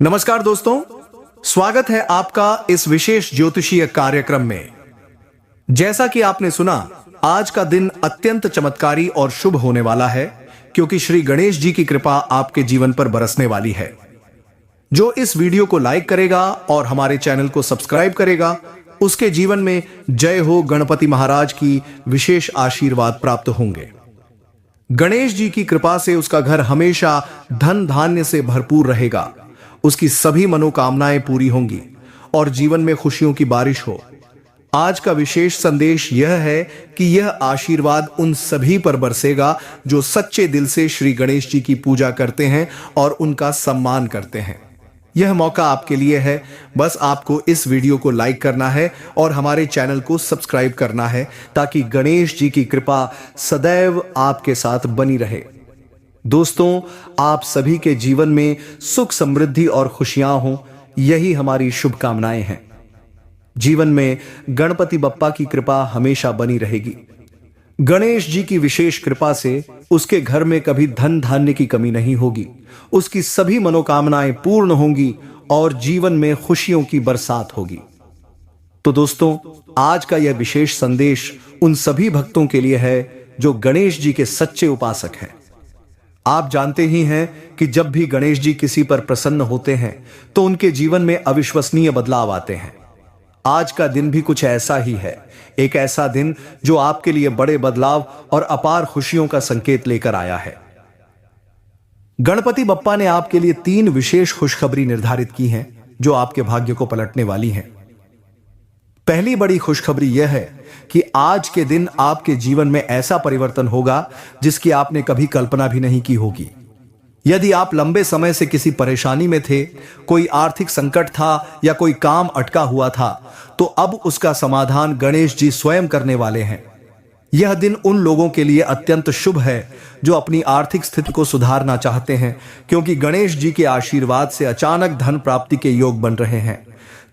नमस्कार दोस्तों, स्वागत है आपका इस विशेष ज्योतिषीय कार्यक्रम में। जैसा कि आपने सुना, आज का दिन अत्यंत चमत्कारी और शुभ होने वाला है क्योंकि श्री गणेश जी की कृपा आपके जीवन पर बरसने वाली है। जो इस वीडियो को लाइक करेगा और हमारे चैनल को सब्सक्राइब करेगा, उसके जीवन में जय हो गणपति महाराज की विशेष आशीर्वाद प्राप्त होंगे। गणेश जी की कृपा से उसका घर हमेशा धन धान्य से भरपूर रहेगा, उसकी सभी मनोकामनाएं पूरी होंगी और जीवन में खुशियों की बारिश हो। आज का विशेष संदेश यह है कि यह आशीर्वाद उन सभी पर बरसेगा जो सच्चे दिल से श्री गणेश जी की पूजा करते हैं और उनका सम्मान करते हैं। यह मौका आपके लिए है, बस आपको इस वीडियो को लाइक करना है और हमारे चैनल को सब्सक्राइब करना है ताकि गणेश जी की कृपा सदैव आपके साथ बनी रहे। दोस्तों, आप सभी के जीवन में सुख समृद्धि और खुशियां हो, यही हमारी शुभकामनाएं हैं। जीवन में गणपति बप्पा की कृपा हमेशा बनी रहेगी। गणेश जी की विशेष कृपा से उसके घर में कभी धन धान्य की कमी नहीं होगी, उसकी सभी मनोकामनाएं पूर्ण होंगी और जीवन में खुशियों की बरसात होगी। तो दोस्तों, आज का यह विशेष संदेश उन सभी भक्तों के लिए है जो गणेश जी के सच्चे उपासक हैं। आप जानते ही हैं कि जब भी गणेश जी किसी पर प्रसन्न होते हैं तो उनके जीवन में अविश्वसनीय बदलाव आते हैं। आज का दिन भी कुछ ऐसा ही है, एक ऐसा दिन जो आपके लिए बड़े बदलाव और अपार खुशियों का संकेत लेकर आया है। गणपति बप्पा ने आपके लिए 3 विशेष खुशखबरी निर्धारित की हैं जो आपके भाग्य को पलटने वाली हैं। पहली बड़ी खुशखबरी यह है कि आज के दिन आपके जीवन में ऐसा परिवर्तन होगा जिसकी आपने कभी कल्पना भी नहीं की होगी। यदि आप लंबे समय से किसी परेशानी में थे, कोई आर्थिक संकट था या कोई काम अटका हुआ था, तो अब उसका समाधान गणेश जी स्वयं करने वाले हैं। यह दिन उन लोगों के लिए अत्यंत शुभ है जो अपनी आर्थिक स्थिति को सुधारना चाहते हैं, क्योंकि गणेश जी के आशीर्वाद से अचानक धन प्राप्ति के योग बन रहे हैं।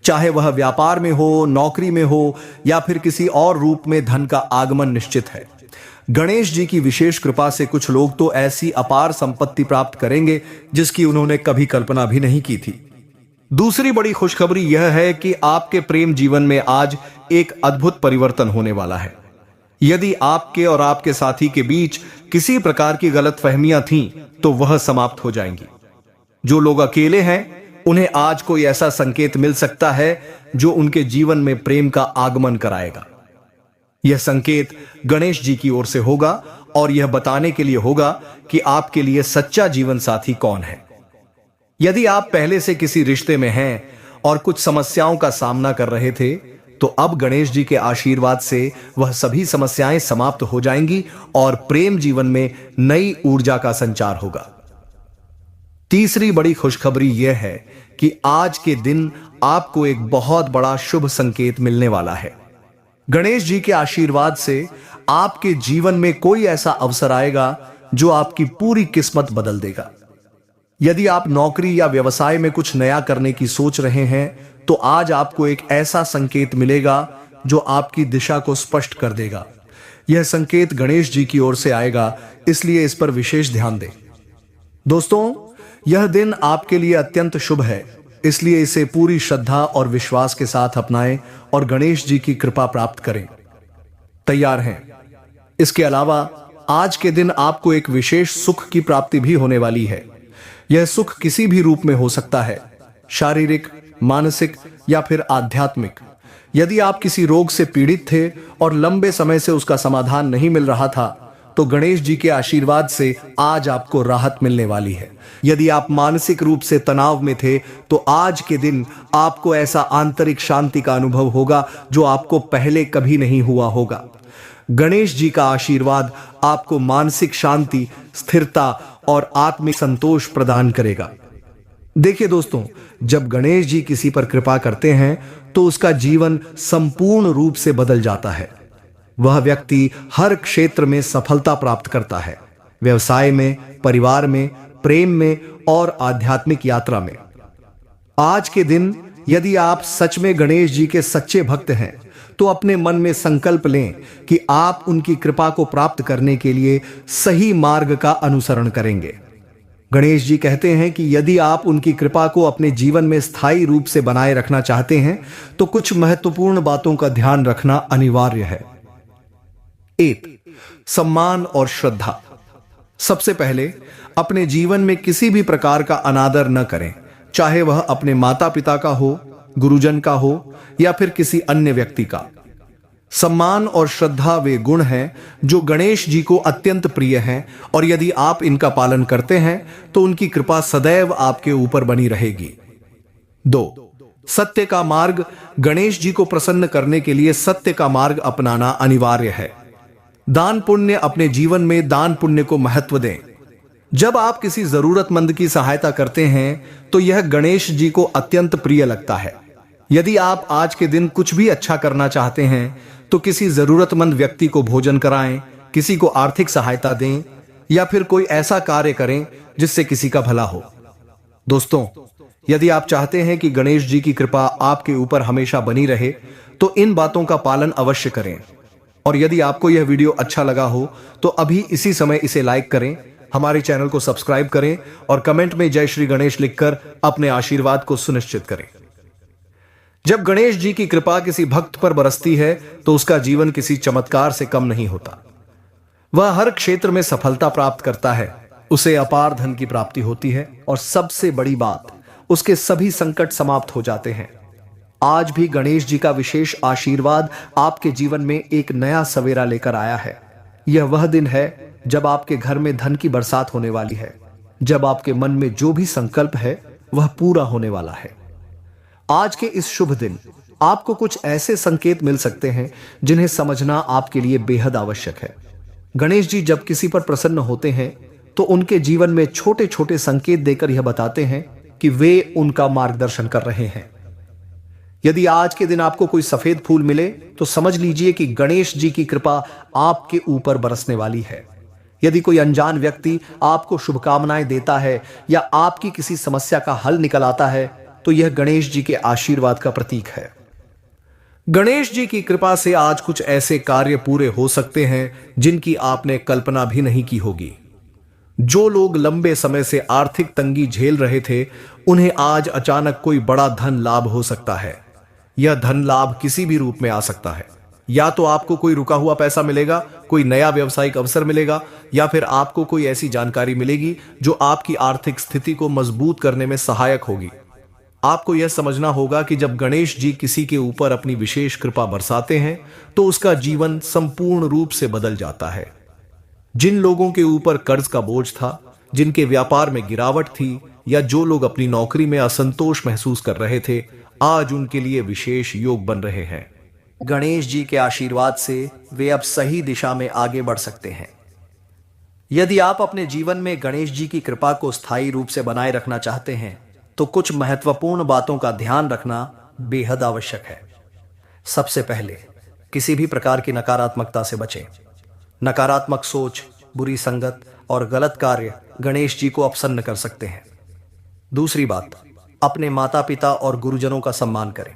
चाहे वह व्यापार में हो, नौकरी में हो या फिर किसी और रूप में धन का आगमन निश्चित है। गणेश जी की विशेष कृपा से कुछ लोग तो ऐसी अपार संपत्ति प्राप्त करेंगे जिसकी उन्होंने कभी कल्पना भी नहीं की थी। दूसरी बड़ी खुशखबरी यह है कि आपके प्रेम जीवन में आज एक अद्भुत परिवर्तन होने वाला है। यदि आपके और आपके साथी के बीच किसी प्रकार की गलतफहमियां थीं, तो वह समाप्त हो जाएंगी। जो लोग अकेले हैं, उन्हें आज कोई ऐसा संकेत मिल सकता है जो उनके जीवन में प्रेम का आगमन कराएगा। यह संकेत गणेश जी की ओर से होगा और यह बताने के लिए होगा कि आपके लिए सच्चा जीवन साथी कौन है। यदि आप पहले से किसी रिश्ते में हैं और कुछ समस्याओं का सामना कर रहे थे, तो अब गणेश जी के आशीर्वाद से वह सभी समस्याएं समाप्त हो जाएंगी और प्रेम जीवन में नई ऊर्जा का संचार होगा। तीसरी बड़ी खुशखबरी यह है कि आज के दिन आपको एक बहुत बड़ा शुभ संकेत मिलने वाला है। गणेश जी के आशीर्वाद से आपके जीवन में कोई ऐसा अवसर आएगा जो आपकी पूरी किस्मत बदल देगा। यदि आप नौकरी या व्यवसाय में कुछ नया करने की सोच रहे हैं, तो आज आपको एक ऐसा संकेत मिलेगा जो आपकी दिशा को स्पष्ट कर देगा। यह संकेत गणेश जी की ओर से आएगा, इसलिए इस पर विशेष ध्यान दें। दोस्तों, यह दिन आपके लिए अत्यंत शुभ है, इसलिए इसे पूरी श्रद्धा और विश्वास के साथ अपनाएं और गणेश जी की कृपा प्राप्त करें। तैयार हैं? इसके अलावा आज के दिन आपको एक विशेष सुख की प्राप्ति भी होने वाली है। यह सुख किसी भी रूप में हो सकता है, शारीरिक, मानसिक या फिर आध्यात्मिक। यदि आप किसी रोग से पीड़ित थे और लंबे समय से उसका समाधान नहीं मिल रहा था, तो गणेश जी के आशीर्वाद से आज आपको राहत मिलने वाली है। यदि आप मानसिक रूप से तनाव में थे, तो आज के दिन आपको ऐसा आंतरिक शांति का अनुभव होगा जो आपको पहले कभी नहीं हुआ होगा। गणेश जी का आशीर्वाद आपको मानसिक शांति, स्थिरता और आत्मिक संतोष प्रदान करेगा। देखिए दोस्तों, जब गणेश जी किसी पर कृपा करते हैं तो उसका जीवन संपूर्ण रूप से बदल जाता है। वह व्यक्ति हर क्षेत्र में सफलता प्राप्त करता है, व्यवसाय में, परिवार में, प्रेम में और आध्यात्मिक यात्रा में। आज के दिन यदि आप सच में गणेश जी के सच्चे भक्त हैं, तो अपने मन में संकल्प लें कि आप उनकी कृपा को प्राप्त करने के लिए सही मार्ग का अनुसरण करेंगे। गणेश जी कहते हैं कि यदि आप उनकी कृपा को अपने जीवन में स्थायी रूप से बनाए रखना चाहते हैं तो कुछ महत्वपूर्ण बातों का ध्यान रखना अनिवार्य है। 1. सम्मान और श्रद्धा। सबसे पहले अपने जीवन में किसी भी प्रकार का अनादर न करें, चाहे वह अपने माता पिता का हो, गुरुजन का हो या फिर किसी अन्य व्यक्ति का। सम्मान और श्रद्धा वे गुण हैं जो गणेश जी को अत्यंत प्रिय हैं और यदि आप इनका पालन करते हैं तो उनकी कृपा सदैव आपके ऊपर बनी रहेगी। 2. सत्य का मार्ग। गणेश जी को प्रसन्न करने के लिए सत्य का मार्ग अपनाना अनिवार्य है। दान पुण्य। अपने जीवन में दान पुण्य को महत्व दें। जब आप किसी जरूरतमंद की सहायता करते हैं तो यह गणेश जी को अत्यंत प्रिय लगता है। यदि आप आज के दिन कुछ भी अच्छा करना चाहते हैं तो किसी जरूरतमंद व्यक्ति को भोजन कराएं, किसी को आर्थिक सहायता दें या फिर कोई ऐसा कार्य करें जिससे किसी का भला हो। दोस्तों, यदि आप चाहते हैं कि गणेश जी की कृपा आपके ऊपर हमेशा बनी रहे तो इन बातों का पालन अवश्य करें। और यदि आपको यह वीडियो अच्छा लगा हो तो अभी इसी समय इसे लाइक करें, हमारे चैनल को सब्सक्राइब करें और कमेंट में जय श्री गणेश लिखकर अपने आशीर्वाद को सुनिश्चित करें। जब गणेश जी की कृपा किसी भक्त पर बरसती है तो उसका जीवन किसी चमत्कार से कम नहीं होता। वह हर क्षेत्र में सफलता प्राप्त करता है, उसे अपार धन की प्राप्ति होती है और सबसे बड़ी बात, उसके सभी संकट समाप्त हो जाते हैं। आज भी गणेश जी का विशेष आशीर्वाद आपके जीवन में एक नया सवेरा लेकर आया है। यह वह दिन है जब आपके घर में धन की बरसात होने वाली है, जब आपके मन में जो भी संकल्प है वह पूरा होने वाला है। आज के इस शुभ दिन आपको कुछ ऐसे संकेत मिल सकते हैं जिन्हें समझना आपके लिए बेहद आवश्यक है। गणेश जी जब किसी पर प्रसन्न होते हैं तो उनके जीवन में छोटे छोटे संकेत देकर यह बताते हैं कि वे उनका मार्गदर्शन कर रहे हैं। यदि आज के दिन आपको कोई सफेद फूल मिले तो समझ लीजिए कि गणेश जी की कृपा आपके ऊपर बरसने वाली है। यदि कोई अनजान व्यक्ति आपको शुभकामनाएं देता है या आपकी किसी समस्या का हल निकल आता है तो यह गणेश जी के आशीर्वाद का प्रतीक है। गणेश जी की कृपा से आज कुछ ऐसे कार्य पूरे हो सकते हैं जिनकी आपने कल्पना भी नहीं की होगी। जो लोग लंबे समय से आर्थिक तंगी झेल रहे थे, उन्हें आज अचानक कोई बड़ा धन लाभ हो सकता है। यह धन लाभ किसी भी रूप में आ सकता है। या तो आपको कोई रुका हुआ पैसा मिलेगा, कोई नया व्यवसायिक अवसर मिलेगा या फिर आपको कोई ऐसी जानकारी मिलेगी जो आपकी आर्थिक स्थिति को मजबूत करने में सहायक होगी। आपको यह समझना होगा कि जब गणेश जी किसी के ऊपर अपनी विशेष कृपा बरसाते हैं तो उसका जीवन संपूर्ण रूप से बदल जाता है। जिन लोगों के ऊपर कर्ज का बोझ था, जिनके व्यापार में गिरावट थी या जो लोग अपनी नौकरी में असंतोष महसूस कर रहे थे, आज उनके लिए विशेष योग बन रहे हैं। गणेश जी के आशीर्वाद से वे अब सही दिशा में आगे बढ़ सकते हैं। यदि आप अपने जीवन में गणेश जी की कृपा को स्थायी रूप से बनाए रखना चाहते हैं तो कुछ महत्वपूर्ण बातों का ध्यान रखना बेहद आवश्यक है। सबसे पहले, किसी भी प्रकार की नकारात्मकता से बचें। नकारात्मक सोच, बुरी संगत और गलत कार्य गणेश जी को अप्रसन्न कर सकते हैं। दूसरी बात, अपने माता पिता और गुरुजनों का सम्मान करें।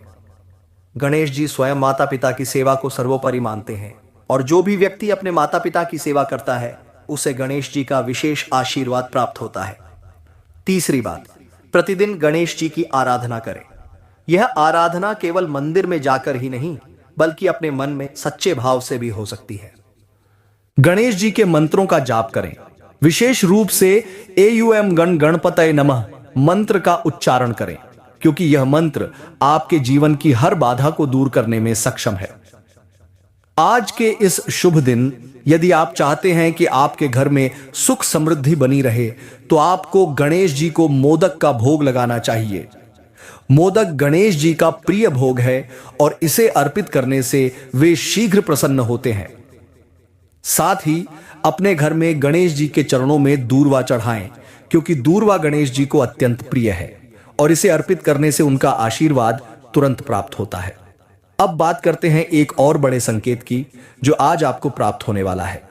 गणेश जी स्वयं माता पिता की सेवा को सर्वोपरि मानते हैं और जो भी व्यक्ति अपने माता पिता की सेवा करता है उसे गणेश जी का विशेष आशीर्वाद प्राप्त होता है। तीसरी बात, प्रतिदिन गणेश जी की आराधना करें। यह आराधना केवल मंदिर में जाकर ही नहीं बल्कि अपने मन में सच्चे भाव से भी हो सकती है। गणेश जी के मंत्रों का जाप करें। विशेष रूप से एयूएम गण गणपतये नमः मंत्र का उच्चारण करें, क्योंकि यह मंत्र आपके जीवन की हर बाधा को दूर करने में सक्षम है। आज के इस शुभ दिन यदि आप चाहते हैं कि आपके घर में सुख समृद्धि बनी रहे तो आपको गणेश जी को मोदक का भोग लगाना चाहिए। मोदक गणेश जी का प्रिय भोग है और इसे अर्पित करने से वे शीघ्र प्रसन्न होते हैं। साथ ही अपने घर में गणेश जी के चरणों में दूर्वा चढ़ाएं, क्योंकि दूर्वा गणेश जी को अत्यंत प्रिय है और इसे अर्पित करने से उनका आशीर्वाद तुरंत प्राप्त होता है। अब बात करते हैं एक और बड़े संकेत की जो आज आपको प्राप्त होने वाला है।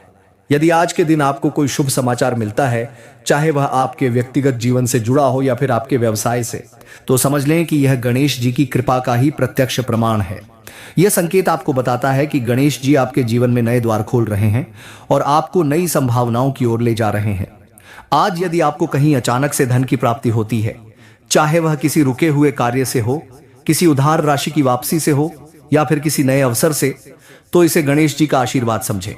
यदि आज के दिन आपको कोई शुभ समाचार मिलता है, चाहे वह आपके व्यक्तिगत जीवन से जुड़ा हो या फिर आपके व्यवसाय से, तो समझ लें कि यह गणेश जी की कृपा का ही प्रत्यक्ष प्रमाण है। यह संकेत आपको बताता है कि गणेश जी आपके जीवन में नए द्वार खोल रहे हैं और आपको नई संभावनाओं की ओर ले जा रहे हैं। आज यदि आपको कहीं अचानक से धन की प्राप्ति होती है, चाहे वह किसी रुके हुए कार्य से हो, किसी उधार राशि की वापसी से हो या फिर किसी नए अवसर से, तो इसे गणेश जी का आशीर्वाद समझें।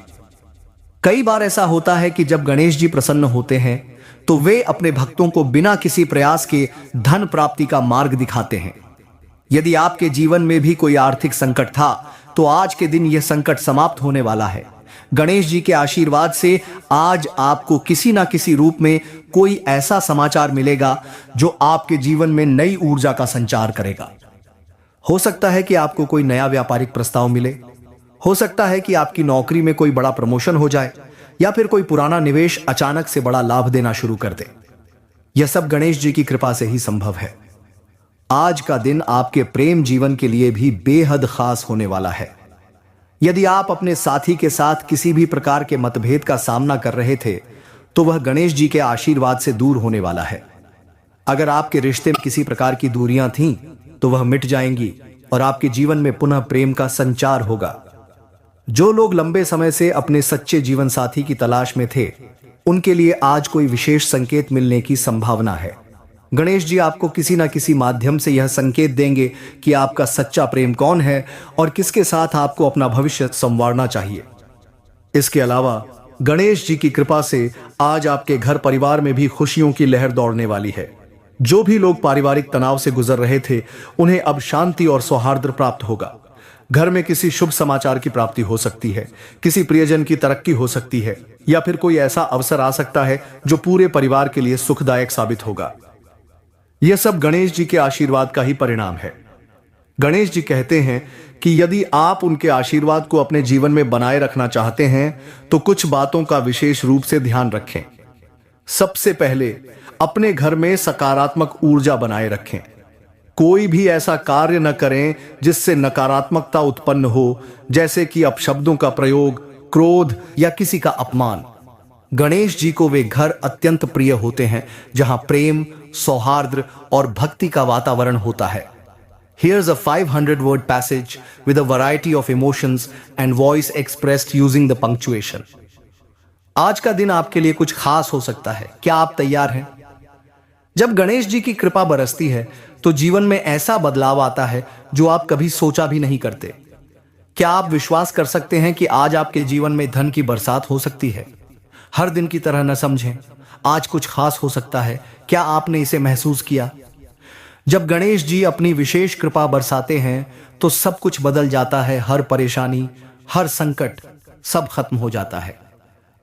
कई बार ऐसा होता है कि जब गणेश जी प्रसन्न होते हैं तो वे अपने भक्तों को बिना किसी प्रयास के धन प्राप्ति का मार्ग दिखाते हैं। यदि आपके जीवन में भी कोई आर्थिक संकट था तो आज के दिन यह संकट समाप्त होने वाला है। गणेश जी के आशीर्वाद से आज आपको किसी ना किसी रूप में कोई ऐसा समाचार मिलेगा जो आपके जीवन में नई ऊर्जा का संचार करेगा। हो सकता है कि आपको कोई नया व्यापारिक प्रस्ताव मिले, हो सकता है कि आपकी नौकरी में कोई बड़ा प्रमोशन हो जाए या फिर कोई पुराना निवेश अचानक से बड़ा लाभ देना शुरू कर दे। यह सब गणेश जी की कृपा से ही संभव है। आज का दिन आपके प्रेम जीवन के लिए भी बेहद खास होने वाला है। यदि आप अपने साथी के साथ किसी भी प्रकार के मतभेद का सामना कर रहे थे तो वह गणेश जी के आशीर्वाद से दूर होने वाला है। अगर आपके रिश्ते में किसी प्रकार की दूरियां थीं तो वह मिट जाएंगी और आपके जीवन में पुनः प्रेम का संचार होगा। जो लोग लंबे समय से अपने सच्चे जीवन साथी की तलाश में थे, उनके लिए आज कोई विशेष संकेत मिलने की संभावना है। गणेश जी आपको किसी ना किसी माध्यम से यह संकेत देंगे कि आपका सच्चा प्रेम कौन है और किसके साथ आपको अपना भविष्य संवारना चाहिए। इसके अलावा गणेश जी की कृपा से आज आपके घर परिवार में भी खुशियों की लहर दौड़ने वाली है। जो भी लोग पारिवारिक तनाव से गुजर रहे थे, उन्हें अब शांति और सौहार्द प्राप्त होगा। घर में किसी शुभ समाचार की प्राप्ति हो सकती है, किसी प्रियजन की तरक्की हो सकती है या फिर कोई ऐसा अवसर आ सकता है जो पूरे परिवार के लिए सुखदायक साबित होगा। यह सब गणेश जी के आशीर्वाद का ही परिणाम है। गणेश जी कहते हैं कि यदि आप उनके आशीर्वाद को अपने जीवन में बनाए रखना चाहते हैं तो कुछ बातों का विशेष रूप से ध्यान रखें। सबसे पहले अपने घर में सकारात्मक ऊर्जा बनाए रखें। कोई भी ऐसा कार्य न करें जिससे नकारात्मकता उत्पन्न हो, जैसे कि अपशब्दों का प्रयोग, क्रोध या किसी का अपमान। गणेश जी को वे घर अत्यंत प्रिय होते हैं जहां प्रेम, सौहार्द और भक्ति का वातावरण होता है। Here's a 500-word passage with a variety of emotions and voice expressed using the punctuation. आज का दिन आपके लिए कुछ खास हो सकता है। क्या आप तैयार हैं? जब गणेश जी की कृपा बरसती है तो जीवन में ऐसा बदलाव आता है जो आप कभी सोचा भी नहीं करते। क्या आप विश्वास कर सकते हैं कि आज आपके जीवन में धन की बरसात हो सकती है? हर दिन की तरह न समझें, आज कुछ खास हो सकता है। क्या आपने इसे महसूस किया? जब गणेश जी अपनी विशेष कृपा बरसाते हैं तो सब कुछ बदल जाता है। हर परेशानी, हर संकट, सब खत्म हो जाता है।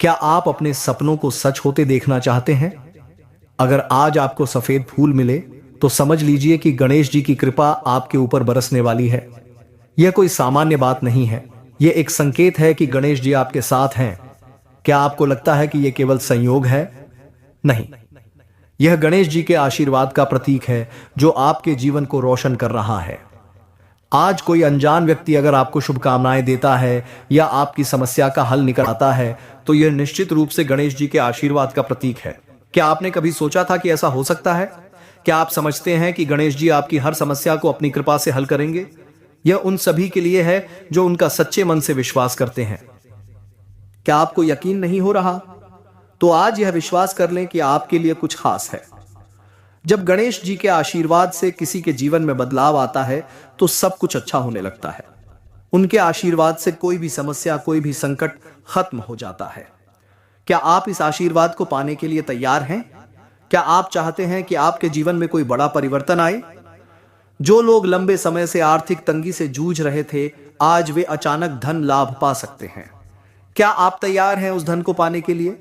क्या आप अपने सपनों को सच होते देखना चाहते हैं? अगर आज आपको सफेद फूल मिले तो समझ लीजिए कि गणेश जी की कृपा आपके ऊपर बरसने वाली है। यह कोई सामान्य बात नहीं है, यह एक संकेत है कि गणेश जी आपके साथ हैं। क्या आपको लगता है कि यह केवल संयोग है? नहीं, यह गणेश जी के आशीर्वाद का प्रतीक है जो आपके जीवन को रोशन कर रहा है। आज कोई अनजान व्यक्ति अगर आपको शुभकामनाएं देता है या आपकी समस्या का हल निकल आता है तो यह निश्चित रूप से गणेश जी के आशीर्वाद का प्रतीक है। क्या आपने कभी सोचा था कि ऐसा हो सकता है? क्या आप समझते हैं कि गणेश जी आपकी हर समस्या को अपनी कृपा से हल करेंगे? यह उन सभी के लिए है जो उनका सच्चे मन से विश्वास करते हैं। क्या आपको यकीन नहीं हो रहा? तो आज यह विश्वास कर लें कि आपके लिए कुछ खास है। जब गणेश जी के आशीर्वाद से किसी के जीवन में बदलाव आता है तो सब कुछ अच्छा होने लगता है। उनके आशीर्वाद से कोई भी समस्या, कोई भी संकट खत्म हो जाता है। क्या आप इस आशीर्वाद को पाने के लिए तैयार हैं? क्या आप चाहते हैं कि आपके जीवन में कोई बड़ा परिवर्तन आए? जो लोग लंबे समय से आर्थिक तंगी से जूझ रहे थे, आज वे अचानक धन लाभ पा सकते हैं। क्या आप तैयार हैं उस धन को पाने के लिए?